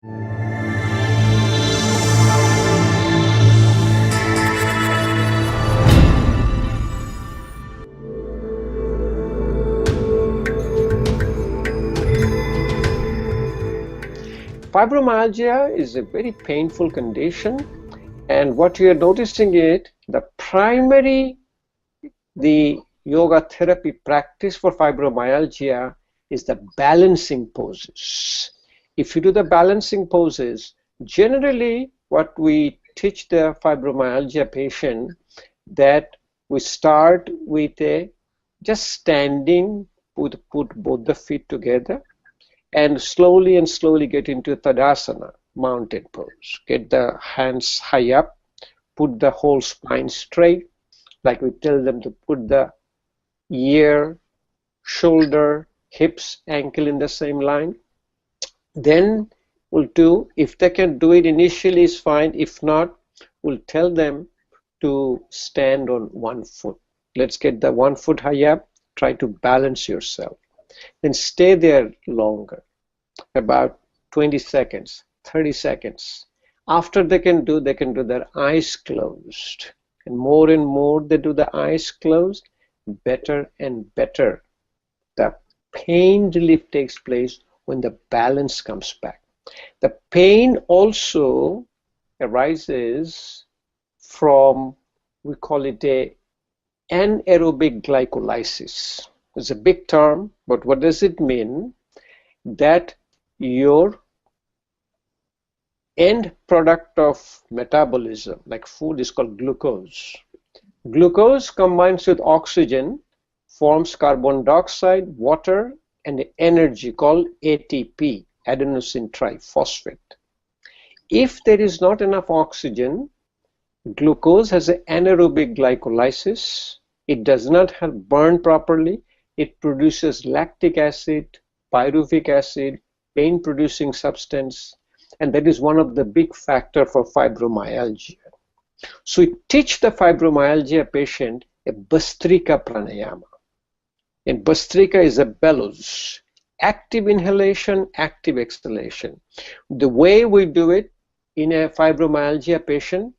Fibromyalgia is a very painful condition, and what you are noticing is the yoga therapy practice for fibromyalgia is the balancing poses. If you do the balancing poses, generally what we teach the fibromyalgia patient that we start with just standing, put both the feet together, and slowly get into Tadasana, mountain pose. Get the hands high up, put the whole spine straight, like we tell them to put the ear, shoulder, hips, ankle in the same line. Then we'll do, if they can do it initially is fine, if not, we'll tell them to stand on one foot. Let's get the one foot high up, try to balance yourself. Then stay there longer, about 20 seconds, 30 seconds. After they can do their eyes closed. And more they do the eyes closed, better and better. The pain relief takes place when the balance comes back. The pain also arises from, we call it a anaerobic glycolysis. It's a big term, but what does it mean? That your end product of metabolism, like food, is called glucose. Glucose combines with oxygen, forms carbon dioxide, water, and energy called ATP, adenosine triphosphate. If there is not enough oxygen, glucose has an anaerobic glycolysis. It does not burn properly. It produces lactic acid, pyruvic acid, pain-producing substance, and that is one of the big factors for fibromyalgia. So we teach the fibromyalgia patient a Bhastrika pranayama. And Bhastrika is a bellows, active inhalation, active exhalation. The way we do it in a fibromyalgia patient,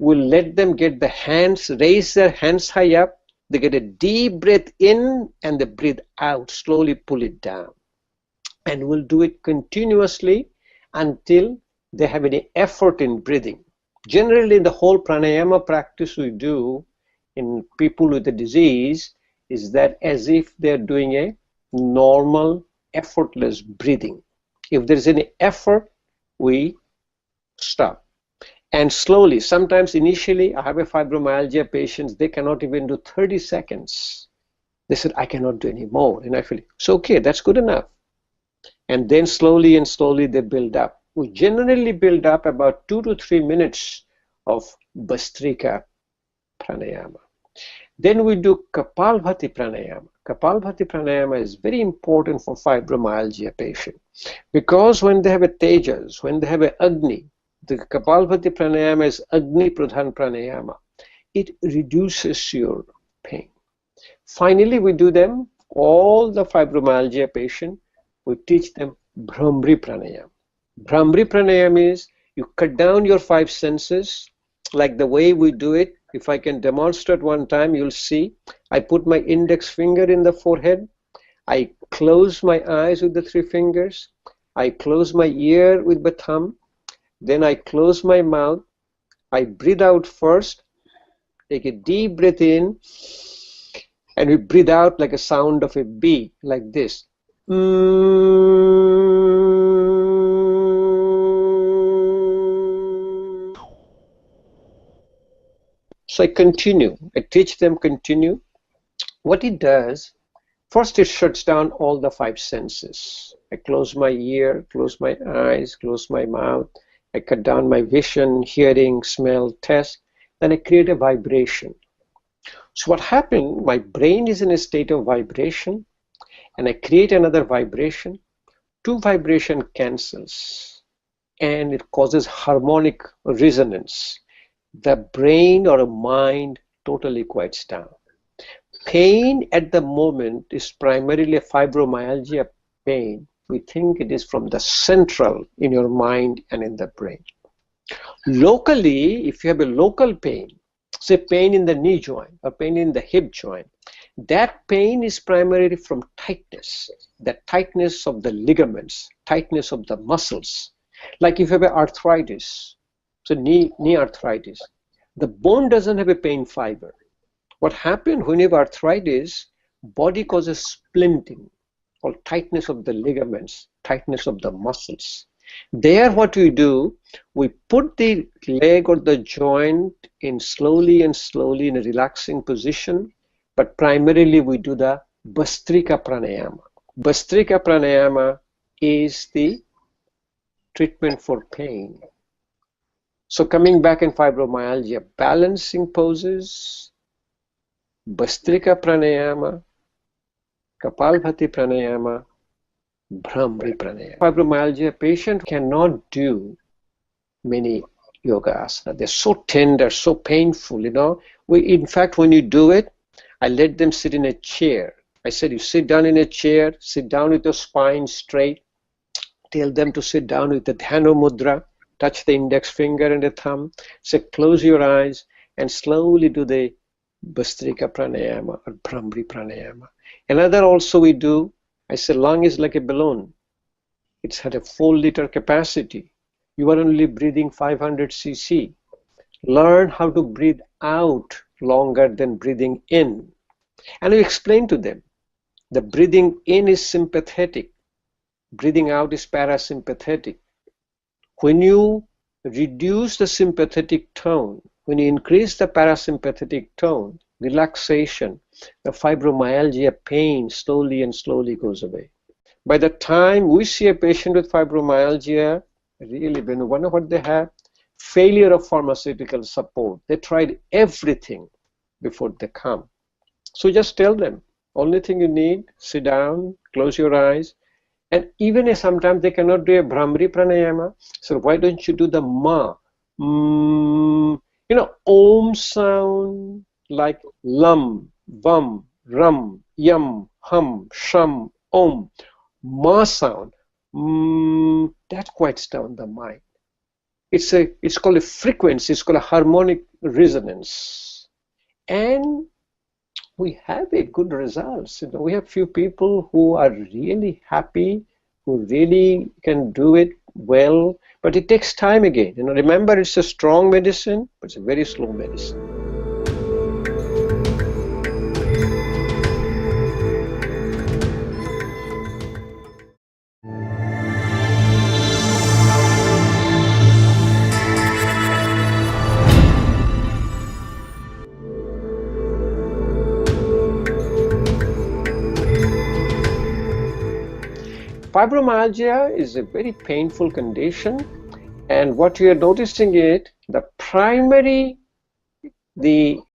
we'll let them get the hands, raise their hands high up, they get a deep breath in and they breathe out, slowly pull it down. And we'll do it continuously until they have any effort in breathing. Generally, the whole pranayama practice we do in people with the disease is that as if they're doing a normal, effortless breathing. If there's any effort, we stop. And slowly, sometimes initially, I have a fibromyalgia patients, they cannot even do 30 seconds. They said, I cannot do any more. And I feel, it's okay, that's good enough. And then slowly they build up. We generally build up about 2 to 3 minutes of Bhastrika pranayama. Then we do Kapalbhati pranayama. Kapalbhati pranayama is very important for fibromyalgia patient because when they have a tejas, when they have a Agni, the Kapalbhati pranayama is Agni Pradhan pranayama. It reduces your pain. Finally, we do them, all the fibromyalgia patient, we teach them Bhramri pranayama. Bhramri pranayama is you cut down your 5 senses like the way we do it. If I can demonstrate one time, you'll see. I put my index finger in the forehead. I close my eyes with the 3 fingers. I close my ear with the thumb. Then I close my mouth. I breathe out first. Take a deep breath in. And we breathe out like a sound of a bee, like this. So I continue. I teach them continue. What it does, first it shuts down all the 5 senses. I close my ear, close my eyes, close my mouth. I cut down my vision, hearing, smell, taste. Then I create a vibration. So what happened, my brain is in a state of vibration, and I create another vibration. 2 vibration cancels, and it causes harmonic resonance. The brain or a mind totally quiets down. Pain at the moment is primarily a fibromyalgia pain, we think it is from the central in your mind and in the brain. Locally, if you have a local pain, say pain in the knee joint or pain in the hip joint, that pain is primarily from tightness, the tightness of the ligaments, tightness of the muscles. Like if you have arthritis, so knee arthritis, the bone doesn't have a pain fiber. What happens when you have arthritis, body causes splinting, called tightness of the ligaments, tightness of the muscles. There what we do, we put the leg or the joint in slowly and slowly in a relaxing position, but primarily we do the Bhastrika Pranayama. Bhastrika Pranayama is the treatment for pain. So coming back in fibromyalgia, balancing poses, Bhastrika Pranayama, Kapalbhati Pranayama, Bhramri Pranayama. Fibromyalgia patient cannot do many yoga asana. They're so tender, so painful, you know. In fact, when you do it, I let them sit in a chair. I said, you sit down in a chair, sit down with your spine straight. Tell them to sit down with the Dhyana Mudra, touch the index finger and the thumb. Say, close your eyes and slowly do the Bhastrika Pranayama or Bhramri Pranayama. Another also we do, I say lung is like a balloon. It's had a 4-liter capacity. You are only breathing 500 cc. Learn how to breathe out longer than breathing in. And we explain to them, the breathing in is sympathetic, breathing out is parasympathetic. When you reduce the sympathetic tone, when you increase the parasympathetic tone, relaxation, the fibromyalgia pain slowly and slowly goes away. By the time we see a patient with fibromyalgia, really, when we wonder what they have, failure of pharmaceutical support. They tried everything before they come. So just tell them, only thing you need, sit down, close your eyes, and even if sometimes they cannot do a Bhramri Pranayama, so why don't you do the Ma? You know, Om sound, like Lam, Vam, Ram, Yam, Hum, Sham, Om. Ma sound, that quiets down the mind. It's called a frequency, it's called a harmonic resonance. And we have a good results. You know, we have few people who are really happy, who really can do it well, but it takes time again. You know, remember, it's a strong medicine, but it's a very slow medicine. Fibromyalgia is a very painful condition, and what we are noticing is the